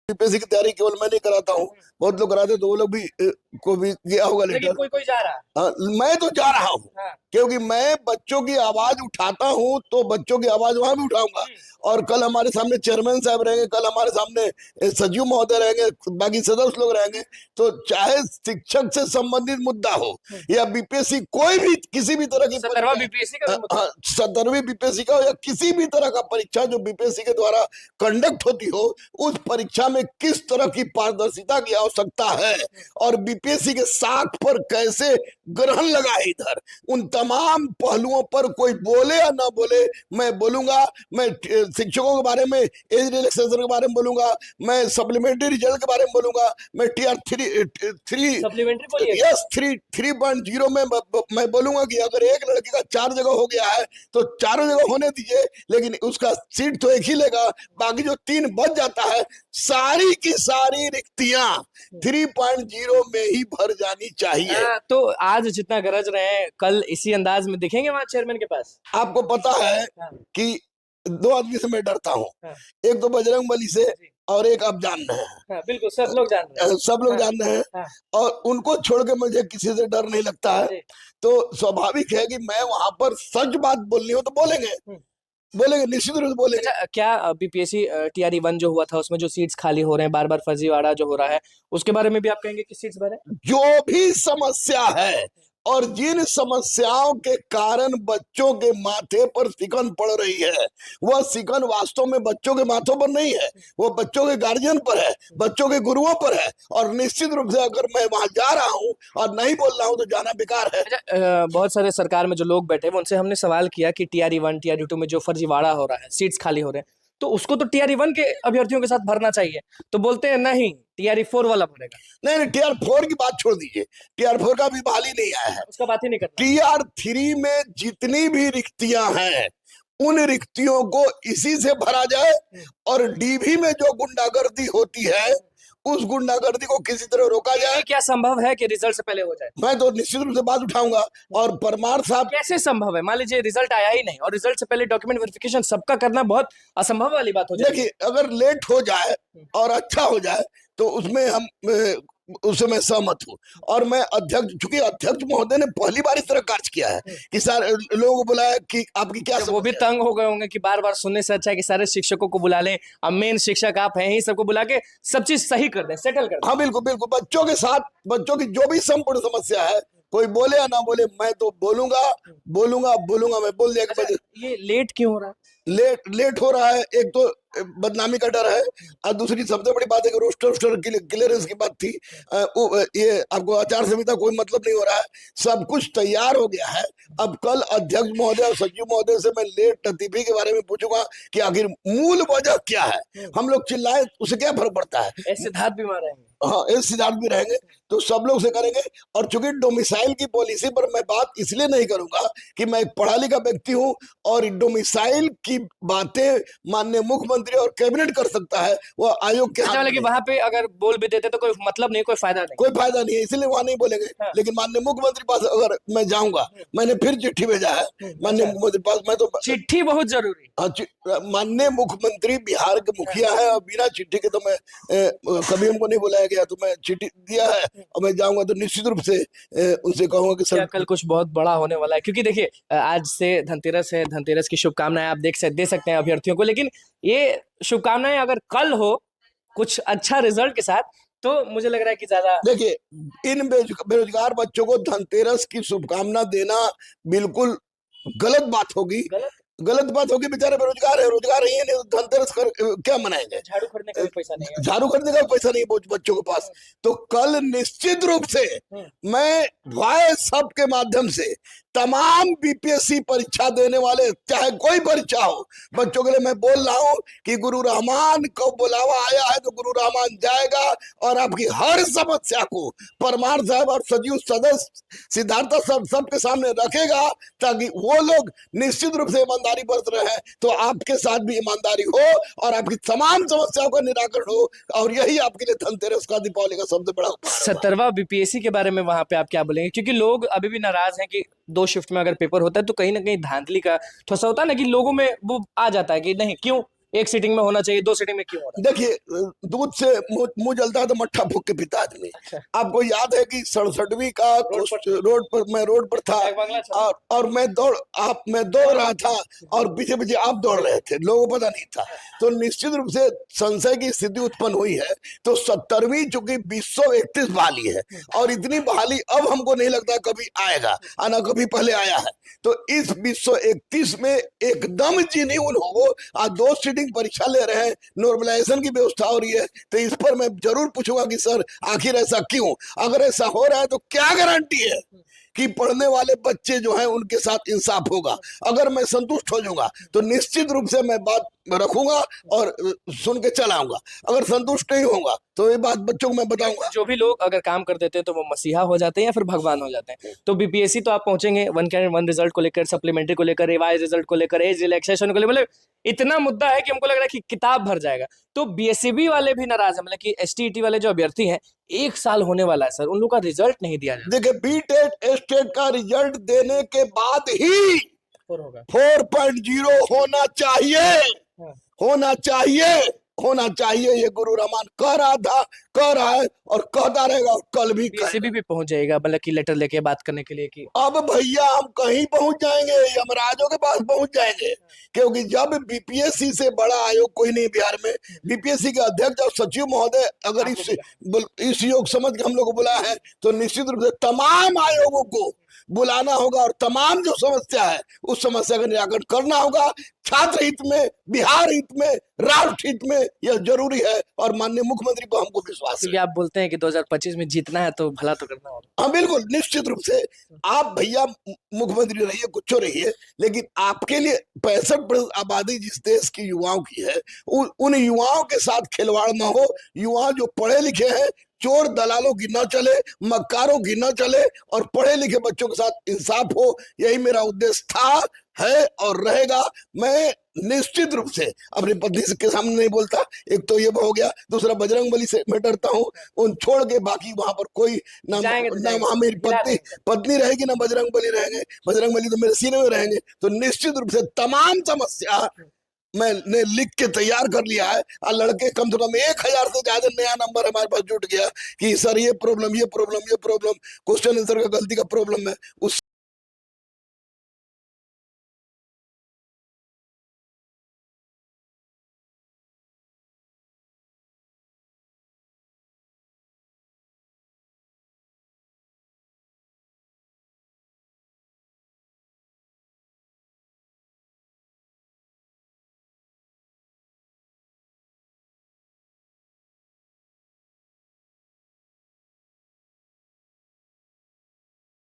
UPSC की तैयारी केवल मैं नहीं कराता हूँ, बहुत लोग कराते, तो वो लोग भी को भी गया होगा लेकिन लेटर। कोई कोई जा रहा है। हाँ, मैं तो जा रहा हूँ, हाँ। क्योंकि मैं बच्चों की आवाज उठाता हूँ, तो बच्चों की आवाज वहां भी उठाऊंगा। और कल हमारे सामने चेयरमैन साहब रहेंगे, कल हमारे सामने सचिव महोदय रहेंगे, बाकी सदस्य लोग रहेंगे। तो चाहे शिक्षक से संबंधित मुद्दा हो या बीपीएससी, कोई भी किसी भी तरह की 17वां बीपीएससी का भी मुद्दा है। 17वीं बीपीएससी का हो या किसी भी तरह का परीक्षा जो बीपीएससी के द्वारा कंडक्ट होती हो, उस परीक्षा में किस तरह की पारदर्शिता की आवश्यकता है और बीपीएससी के साख पर कैसे ग्रहण लगाए, इधर उन तमाम पहलुओं पर कोई बोले या ना बोले, मैं बोलूंगा। मैं शिक्षकों के बारे में, एज रिलैक्सेशन के बारे में बोलूंगा, मैं सप्लीमेंट्री रिजल्ट के बारे में बोलूंगा, मैं टीआर थ्री सप्लीमेंट्री बोलिए। यस 3.0 में मैं बोलूंगा कि अगर एक लड़के का 4 जगह हो गया है तो चारों जगह होने दीजिए, लेकिन उसका सीट तो एक ही लेगा, बाकी जो 3 बच जाता है, सारी की सारी रिक्तियां 3.0 में ही भर जानी चाहिए। तो आज जितना गरज रहे हैं, कल इसी अंदाज में दिखेंगे वहां चेयरमैन के पास। आपको पता है हाँ। कि 2 आदमी से मैं डरता हूँ, हाँ। एक तो बजरंग बली से और एक आप जान रहे हैं। हाँ, बिल्कुल सब लोग जान रहे हैं। सब लोग हाँ। जान रहे हैं। हाँ। और उनको छोड़ के मुझे किसी से डर नहीं लगता है। तो स्वाभाविक है कि मैं वहां पर सच बात बोलनी हो तो बोलेंगे, निश्चित रूप से बोलेंगे। अच्छा, क्या बीपीएससी टीआरई 1 जो हुआ था उसमें जो सीट्स खाली हो रहे हैं, बार बार फर्जीवाड़ा जो हो रहा है, उसके बारे में भी आप कहेंगे कि सीट्स भरे? जो भी समस्या है और जिन समस्याओं के कारण बच्चों के माथे पर सिकन पड़ रही है, वह सिकन वास्तव में बच्चों के माथों पर नहीं है, वो बच्चों के गार्जियन पर है, बच्चों के गुरुओं पर है। और निश्चित रूप से अगर मैं वहां जा रहा हूं और नहीं बोल रहा हूं तो जाना बेकार है। अच्छा, बहुत सारे सरकार में जो लोग बैठे हैं उनसे हमने सवाल किया कि टीआरई 1 टीआरई 2 में जो फर्जीवाड़ा हो रहा है, सीट्स खाली हो रहे हैं, तो उसको तो टीआरई 1 के अभ्यर्थियों के साथ भरना चाहिए। तो बोलते हैं नहीं, टीआरई 4 वाला भरेगा। नहीं, TR4 की बात छोड़ दीजिए, TR4 का भी बहाली नहीं आया है। उसका बात ही नहीं करना। TR3 में जितनी भी रिक्तियां हैं, उन रिक्तियों को इसी से भरा जाए, और डीभी में जो गुंडागर्दी होती है, उस गुंडागर्दी को किसी तरह रोका जाए। क्या संभव है कि रिजल्ट से पहले हो जाए? मैं तो निश्चित रूप से बात उठाऊंगा। और परमार साहब, कैसे संभव है? मान लीजिए रिजल्ट आया ही नहीं और रिजल्ट से पहले डॉक्यूमेंट वेरिफिकेशन सबका करना बहुत असंभव वाली बात हो जाएगी। देखिए, अगर लेट हो जाए और अच्छा हो जाए तो उसमें हम उससे मैं सहमत हूँ। और मैं अध्यक्ष, चूंकि अध्यक्ष महोदय ने पहली बार इस तरह कार्य किया है कि सारे लोगों को बुलाया कि आपकी क्या वो भी तंग हो गए होंगे कि बार बार सुनने से अच्छा है कि सारे शिक्षकों को बुला लें, अब मेन शिक्षक आप हैं ही, सबको बुला के सब चीज सही कर दें, सेटल कर दें। हाँ बिल्कुल बिल्कुल, बच्चों के साथ, बच्चों की जो भी संपूर्ण समस्या है, कोई बोले या ना बोले, मैं तो बोलूंगा बोलूंगा। मैं बोल दिया कि अच्छा, ये लेट क्यों हो रहा है? लेट हो रहा है। एक तो बदनामी का डर है, और दूसरी सबसे बड़ी बात है कि रोस्टर क्लियरेंस की बात थी। ये आपको आचार संहिता कोई मतलब नहीं हो रहा है, सब कुछ तैयार हो गया है। अब कल अध्यक्ष महोदय और सचिव महोदय से मैं लेट लतीफी के बारे में पूछूंगा कि आखिर मूल वजह क्या है। हम लोग चिल्लाए, उसे क्या फर्क पड़ता है? सिद्धार्थ बीमार रहेंगे। हाँ, इस सिद्धार्थ भी रहेंगे, तो सब लोग से करेंगे। और चूंकि डोमिसाइल की पॉलिसी पर मैं बात इसलिए नहीं करूंगा कि मैं एक पढ़ा लिखा व्यक्ति हूं, और डोमिसाइल की बातें माननीय मुख्यमंत्री और कैबिनेट कर सकता है, वो आयोग के हाथ में कि वहां पे अगर बोल भी देते तो कोई मतलब नहीं, कोई फायदा नहीं, कोई फायदा नहीं है, इसलिए वहां नहीं बोलेंगे। हाँ। लेकिन माननीय मुख्यमंत्री पास अगर मैं जाऊंगा, मैंने फिर चिट्ठी भेजा है माननीय मुख्यमंत्री पास। मैं तो चिट्ठी बहुत जरूरी। माननीय मुख्यमंत्री बिहार के मुखिया है, और बिना चिट्ठी के तो मैं कभी हमको नहीं बुलाया गया, तो मैं चिट्ठी दिया है, और मैं जाऊंगा तो निश्चित रूप से उनसे कहूंगा कि सर, कल कुछ बहुत बड़ा होने वाला है, क्योंकि देखिए आज से धनतेरस है, धनतेरस की शुभकामनाएं आप दे सकते हैं अभ्यर्थियों को। लेकिन ये शुभकामनाएं अगर कल हो कुछ अच्छा रिजल्ट के साथ, तो मुझे लग रहा है कि ज्यादा। देखिए, इन बेरोजगार बच्चों को धनतेरस की शुभकामना देना बिल्कुल गलत बात होगी। गलत बात होगी, बेचारे बेरोजगार है, रोजगार नहीं है, नहीं तो धनतेरस क्या मनाएंगे? झाड़ू खरीदने का भी पैसा नहीं है, झाड़ू खरीदने का पैसा नहीं है बच्चों के पास। तो कल निश्चित रूप से मैं वॉइस हब के माध्यम से तमाम बीपीएससी परीक्षा देने वाले, चाहे कोई परीक्षा हो, बच्चों के लिए मैं बोल रहा हूं कि गुरु रहमान को बुलावा आया है तो गुरु रहमान जाएगा, और आपकी हर समस्या को परमार साहब और सचिव सदस्य सिद्धार्थ सबके सामने रखेगा, ताकि वो लोग निश्चित रूप से ईमानदारी बरत रहे हैं तो आपके साथ भी ईमानदारी हो और आपकी तमाम समस्याओं का निराकरण हो। और यही आपके लिए धनतेरस का, दीपावली का सबसे बड़ा 17वां बीपीएससी के बारे में वहां पे आप क्या बोलेंगे? क्योंकि लोग अभी भी नाराज हैं कि 2 शिफ्ट में अगर पेपर होता है तो कहीं ना कहीं धांधली का थोड़ा सा होता है ना, कि लोगों में वो आ जाता है कि नहीं, क्यों एक सीटिंग में होना चाहिए, 2 सीटिंग में क्यों हो रहा देखिए, दूध से मुंह जलता है तो मट्ठा फूक के पीता आदमी। आपको याद है कि 67वीं का मैं रोड पर था, है? बांग्ला था। और मैं दौड़ रहा था और पीछे पीछे आप दौड़ रहे थे, लोगों को पता नहीं था। तो निश्चित रूप से संशय की स्थिति उत्पन्न हुई है। तो 70वीं चूंकि 2031 बहाली है, और इतनी बहाली अब हमको नहीं लगता कभी आएगा, ना कभी पहले आया है। तो इस 2031 में एकदम जेन्युइन हो, आज 2 सीटिंग परीक्षा ले रहे हैं, नॉर्मलाइजेशन की व्यवस्था हो रही है। तो इस पर मैं जरूर पूछूंगा कि सर आखिर ऐसा क्यों? अगर ऐसा हो रहा है तो क्या गारंटी है कि पढ़ने वाले बच्चे जो हैं उनके साथ इंसाफ होगा? अगर मैं संतुष्ट हो जाऊंगा तो निश्चित रूप से मैं बात रखूंगा और सुन के चलाऊंगा। अगर संतुष्ट नहीं होगा तो ये बात बच्चों को मैं बताऊंगा। जो भी लोग अगर काम कर देते हैं तो वो मसीहा हो जाते हैं या फिर भगवान हो जाते हैं। तो बीपीएससी तो आप पहुंचेंगे 1 कैंडिडेट 1 रिजल्ट को लेकर, सप्लीमेंट्री को लेकर, रिवाइज रिजल्ट को लेकर, एज रिलैक्सेशन को लेकर, मतलब इतना मुद्दा है कि हमको लग रहा है कि किताब भर जाएगा। तो बीएससीबी वाले भी नाराज है, मतलब कि एसटीईटी वाले जो अभ्यर्थी हैं, 1 साल होने वाला है सर, उन लोग का रिजल्ट नहीं दिया जाए। देखिए, बीटेट स्टेट का रिजल्ट देने के बाद ही 4.0 होना चाहिए, होना चाहिए, होना चाहिए। ये गुरु रहमान कह रहा था, कह रहा है और कहता रहेगा, और कल भी बीएससीबी भी पहुंच जाएगा, मतलब कि लेटर लेके बात करने के लिए कि अब भैया हम कहीं पहुंच जाएंगे, यमराजों के पास पहुंच जाएंगे। क्योंकि जब बीपीएससी से बड़ा आयोग कोई नहीं बिहार में, बीपीएससी के अध्यक्ष और सचिव महोदय अगर इस योग समझ के हम लोग को बुलाया है, तो निश्चित रूप से तमाम आयोगों को बुलाना होगा और तमाम जो समस्या है उस समस्या का निराकरण करना होगा। छात्र हित में, बिहार हित में, राष्ट्र हित में यह जरूरी है, और माननीय मुख्यमंत्री को हमको विश्वास है। क्योंकि आप बोलते हैं कि 2025 में जीतना है तो भला तो करना होगा। हाँ बिल्कुल, निश्चित रूप से आप भैया मुख्यमंत्री रहिए, कुछ रहिए, लेकिन आपके लिए 65% आबादी जिस देश की युवाओं की है, उन युवाओं के साथ खिलवाड़ ना हो। युवा जो पढ़े लिखे हैं, चोर दलालों की न चले, मक्कारों की न चले, और पढ़े लिखे बच्चों के साथ इंसाफ हो, यही मेरा उद्देश्य था, है और रहेगा। मैं निश्चित रूप से अपनी पत्नी के सामने नहीं बोलता, एक तो ये हो गया, दूसरा बजरंगबली से मैं डरता हूँ, उन छोड़ के बाकी वहां पर कोई ना वहां मेरी पत्नी रहेगी, ना बजरंगबली रहेंगे। बजरंगबली तो मेरे सीने में रहेंगे। तो निश्चित रूप से तमाम समस्या मैंने लिख के तैयार कर लिया है, और लड़के कम से कम 1000 से ज्यादा नया नंबर हमारे पास जुट गया कि सर ये प्रॉब्लम, क्वेश्चन आंसर का गलती का प्रॉब्लम है, उस